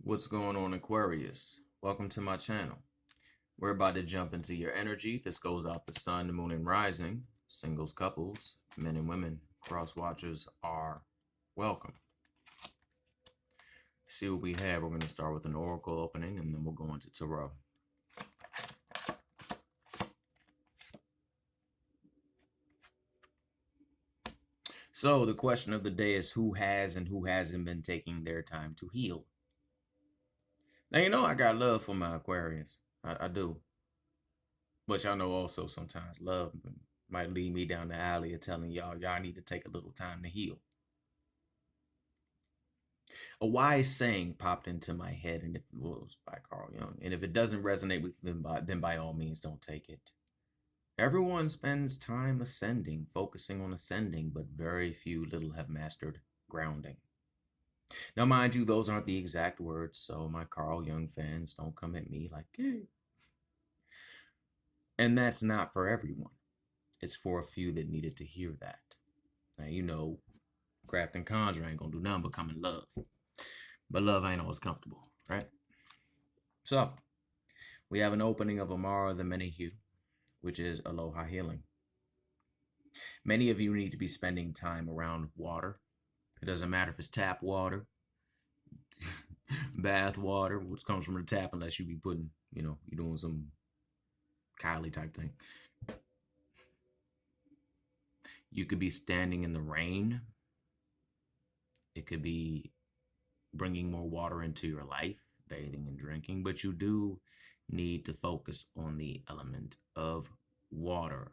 What's going on, Aquarius? Welcome to my channel. We're about to jump into your energy. This goes out the sun, moon, and rising. Singles, couples, men and women, cross watchers are welcome. See what we have. We're going to start with an oracle opening and then we'll go into tarot. So the question of the day is who has and who hasn't been taking their time to heal? Now, you know I got love for my Aquarius. I do. But y'all know also sometimes love might lead me down the alley of telling y'all need to take a little time to heal. A wise saying popped into my head, and if it was by Carl Jung, and if it doesn't resonate with them, then by all means don't take it. Everyone spends time ascending, focusing on ascending, but very few little have mastered grounding. Now, mind you, those aren't the exact words, so my Carl Jung fans don't come at me like, hey. And that's not for everyone. It's for a few that needed to hear that. Now, you know, craft and conjure ain't gonna do nothing but come in love. But love ain't always comfortable, right? So, we have an opening of Amara the Many Hue, which is Aloha Healing. Many of you need to be spending time around water. It doesn't matter if it's tap water, bath water, which comes from the tap, unless you be putting, you're doing some Kylie type thing. You could be standing in the rain. It could be bringing more water into your life, bathing and drinking, but you do need to focus on the element of water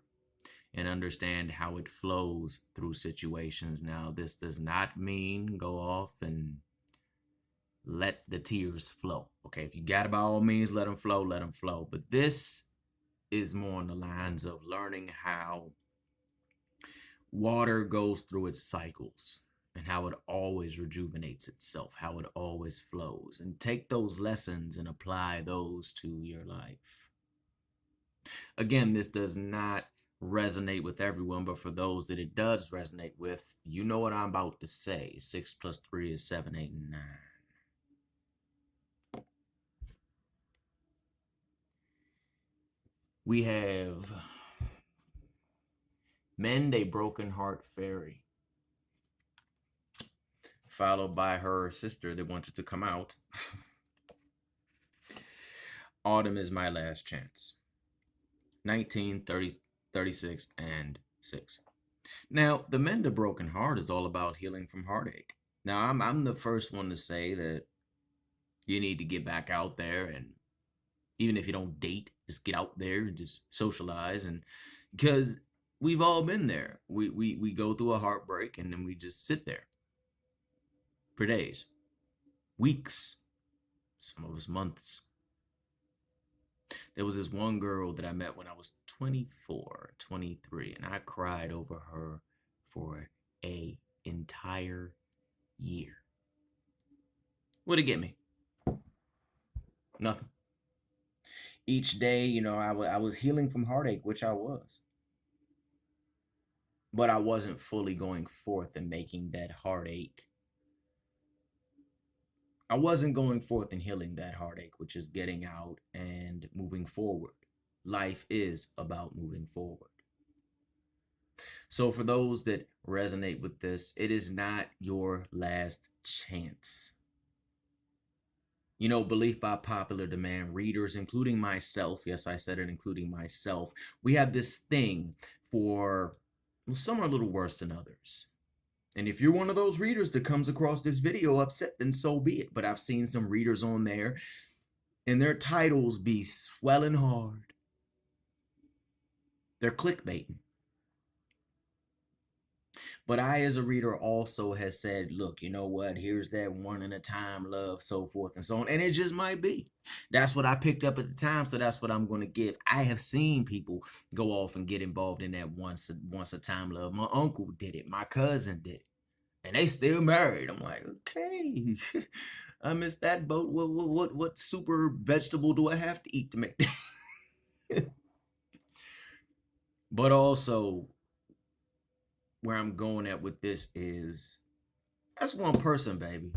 and understand how it flows through situations. Now, this does not mean go off and let the tears flow. Okay, if you got it, by all means, let them flow, let them flow. But this is more on the lines of learning how water goes through its cycles and how it always rejuvenates itself, how it always flows, and take those lessons and apply those to your life. Again, this does not resonate with everyone, but for those that it does resonate with, you know what I'm about to say. 6 plus 3 is 7, 8, and 9. We have Mend a Broken Heart Fairy, followed by her sister that wanted to come out. Autumn is My Last Chance. 19, 30, 36, and 6. Now, the Mend a Broken Heart is all about healing from heartache. Now, I'm the first one to say that you need to get back out there, and even if you don't date, just get out there and just socialize, and because we've all been there. We go through a heartbreak and then we just sit there for days, weeks, some of us months. There was this one girl that I met when I was 24, 23, and I cried over her for an entire year. What'd it get me? Nothing. Each day, I was healing from heartache, which I was. But I wasn't fully going forth and making that heartache. I wasn't going forth and healing that heartache, which is getting out and moving forward. Life is about moving forward. So for those that resonate with this, it is not your last chance. Belief by popular demand, readers, including myself, yes, I said it, including myself, we have this thing for, some are a little worse than others. And if you're one of those readers that comes across this video upset, then so be it. But I've seen some readers on there and their titles be swelling hard. They're clickbaiting. But I, as a reader, also has said, look, you know what? Here's that one in a time, love, so forth and so on. And it just might be. That's what I picked up at the time, so that's what I'm going to give. I have seen people go off and get involved in that once a time, love. My uncle did it. My cousin did it. And they still married. I'm like, okay, I missed that boat. What super vegetable do I have to eat to make that? But also, where I'm going at with this is, that's one person, baby.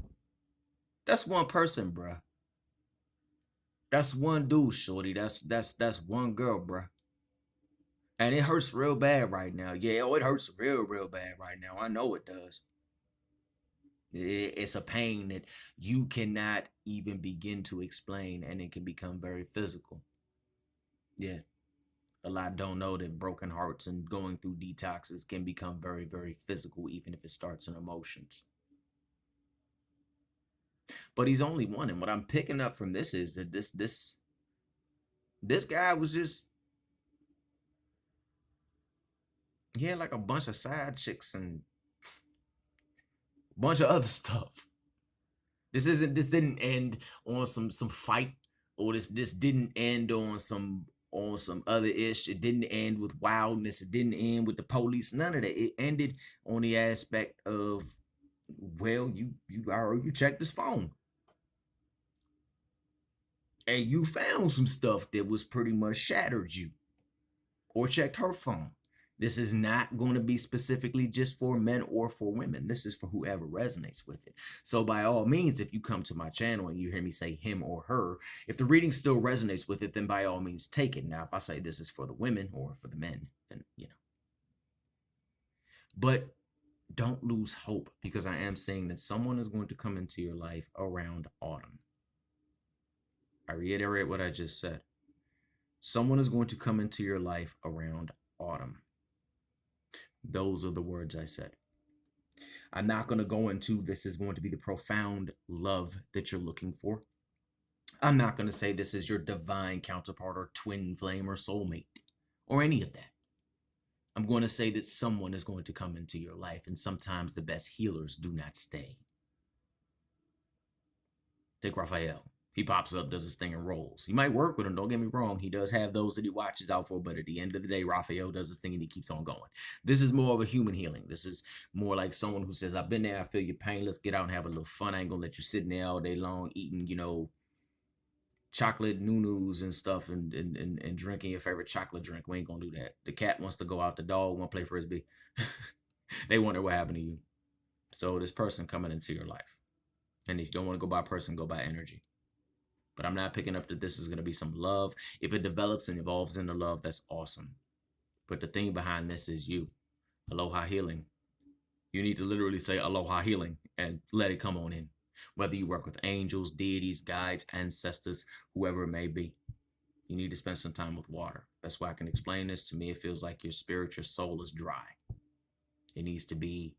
That's one person, bruh. That's one dude, shorty. That's one girl, bruh. And it hurts real bad right now. Yeah, oh, it hurts real bad right now. I know it does. It's a pain that you cannot even begin to explain, and it can become very physical. Yeah, a lot don't know that broken hearts and going through detoxes can become very physical, even if it starts in emotions. But he's only one, and what I'm picking up from this is that this guy was just, he had like a bunch of side chicks and a bunch of other stuff. This didn't end on some fight, or this didn't end on some other ish. It didn't end with wildness. It didn't end with the police. None of that. It ended on the aspect of, well, you checked his phone and you found some stuff that was pretty much shattered you, or checked her phone. This is not going to be specifically just for men or for women. This is for whoever resonates with it. So by all means, if you come to my channel and you hear me say him or her, if the reading still resonates with it, then by all means take it. Now, if I say this is for the women or for the men, then, you know. But don't lose hope, because I am saying that someone is going to come into your life around autumn. I reiterate what I just said. Someone is going to come into your life around autumn. Those are the words I said. I'm not going to go into this is going to be the profound love that you're looking for. I'm not going to say this is your divine counterpart or twin flame or soulmate or any of that. I'm going to say that someone is going to come into your life, and sometimes the best healers do not stay. Take Raphael. He pops up, does his thing, and rolls. He might work with him, don't get me wrong. He does have those that he watches out for, but at the end of the day, Raphael does his thing and he keeps on going. This is more of a human healing. This is more like someone who says, I've been there, I feel your pain, let's get out and have a little fun. I ain't gonna let you sit in there all day long eating, chocolate noo-noos and stuff, and drinking your favorite chocolate drink. We ain't gonna do that. The cat wants to go out, the dog want to play frisbee. They wonder what happened to you. So this person coming into your life. And if you don't want to go by person, go by energy. But I'm not picking up that this is going to be some love. If it develops and evolves into love, that's awesome. But the thing behind this is you. Aloha healing. You need to literally say aloha healing and let it come on in. Whether you work with angels, deities, guides, ancestors, whoever it may be. You need to spend some time with water. That's why I can explain this. To me, it feels like your spirit, your soul is dry. It needs to be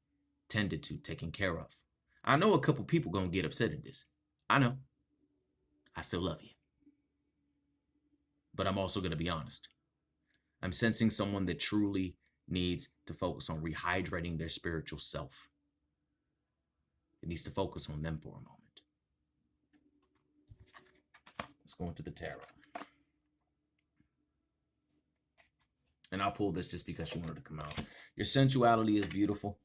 tended to, taken care of. I know a couple people going to get upset at this. I know. I still love you. But I'm also going to be honest. I'm sensing someone that truly needs to focus on rehydrating their spiritual self. It needs to focus on them for a moment. Let's go into the tarot. And I'll pull this just because she wanted to come out. Your sensuality is beautiful.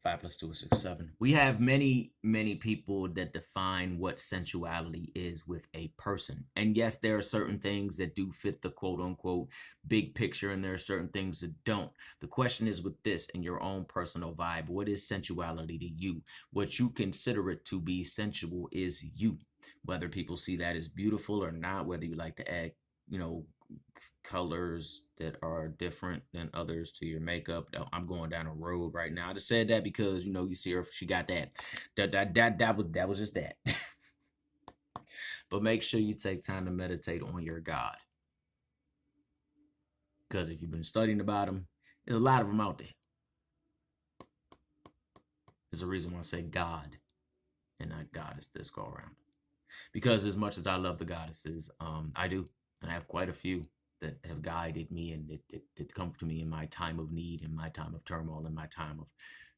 5 + 2 is 6, 7. We have many people that define what sensuality is with a person. And yes, there are certain things that do fit the quote unquote big picture, and there are certain things that don't. The question is with this in your own personal vibe, what is sensuality to you? What you consider it to be sensual is you. Whether people see that as beautiful or not, whether you like to add, colors that are different than others to your makeup. I'm going down a road right now. I just said that because you see her, she got that was just that. But make sure you take time to meditate on your God, because if you've been studying about them, there's a lot of them out there. There's a reason why I say God and not goddess this go around, because as much as I love the goddesses, I do, and I have quite a few that have guided me and that comfort me in my time of need, in my time of turmoil, in my time of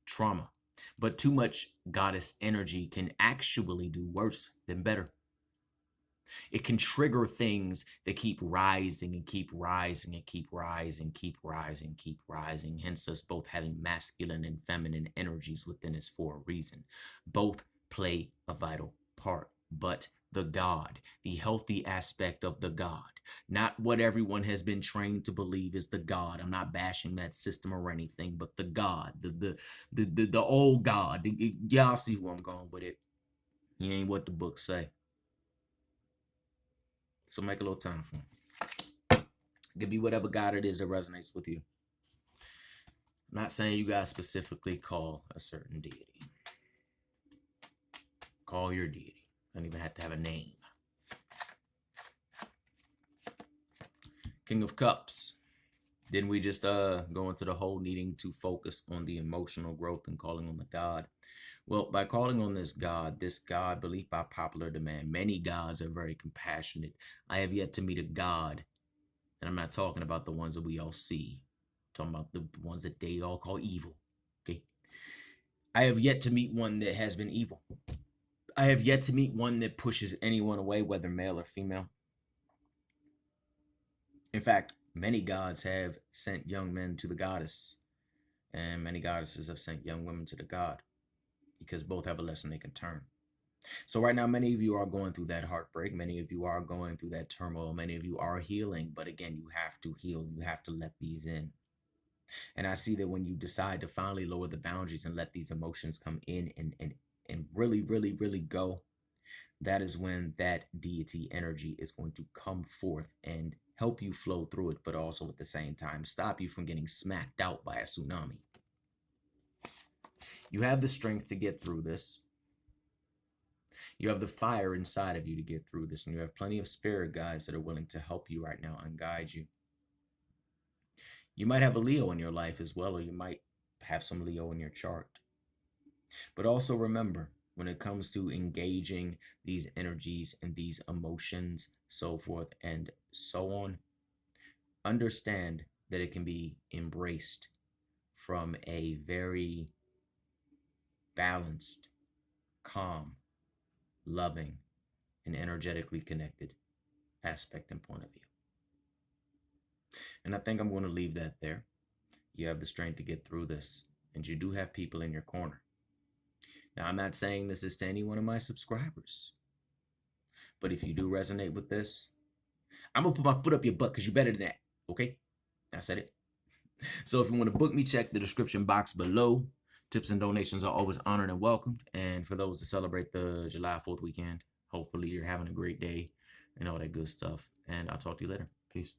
trauma. But too much goddess energy can actually do worse than better. It can trigger things that keep rising and keep rising and keep rising, keep rising, keep rising. Hence us both having masculine and feminine energies within us for a reason. Both play a vital part, but the God, the healthy aspect of the God, not what everyone has been trained to believe is the God. I'm not bashing that system or anything, but the God, the old God. Y'all see who I'm going with it. He ain't what the books say. So make a little time for him. It could be whatever God it is that resonates with you. I'm not saying you guys specifically call a certain deity. Call your deity. Don't even have to have a name. King of Cups. Didn't we just go into the whole needing to focus on the emotional growth and calling on the God? Well, by calling on this God, believed by popular demand, many gods are very compassionate. I have yet to meet a God, and I'm not talking about the ones that we all see. I'm talking about the ones that they all call evil. Okay. I have yet to meet one that has been evil. I have yet to meet one that pushes anyone away, whether male or female. In fact, many gods have sent young men to the goddess, and many goddesses have sent young women to the god, because both have a lesson they can turn. So right now, many of you are going through that heartbreak. Many of you are going through that turmoil. Many of you are healing. But again, you have to heal. You have to let these in. And I see that when you decide to finally lower the boundaries and let these emotions come in and really, really, really go, that is when that deity energy is going to come forth and help you flow through it, but also at the same time stop you from getting smacked out by a tsunami. You have the strength to get through this. You have the fire inside of you to get through this, and you have plenty of spirit guides that are willing to help you right now and guide you. You might have a Leo in your life as well, or you might have some Leo in your chart. But also remember, when it comes to engaging these energies and these emotions, so forth and so on, understand that it can be embraced from a very balanced, calm, loving, and energetically connected aspect and point of view. And I think I'm going to leave that there. You have the strength to get through this, and you do have people in your corner. Now, I'm not saying this is to any one of my subscribers, but if you do resonate with this, I'm going to put my foot up your butt because you're better than that, okay? I said it. So if you want to book me, check the description box below. Tips and donations are always honored and welcomed. And for those to celebrate the July 4th weekend, hopefully you're having a great day and all that good stuff. And I'll talk to you later. Peace.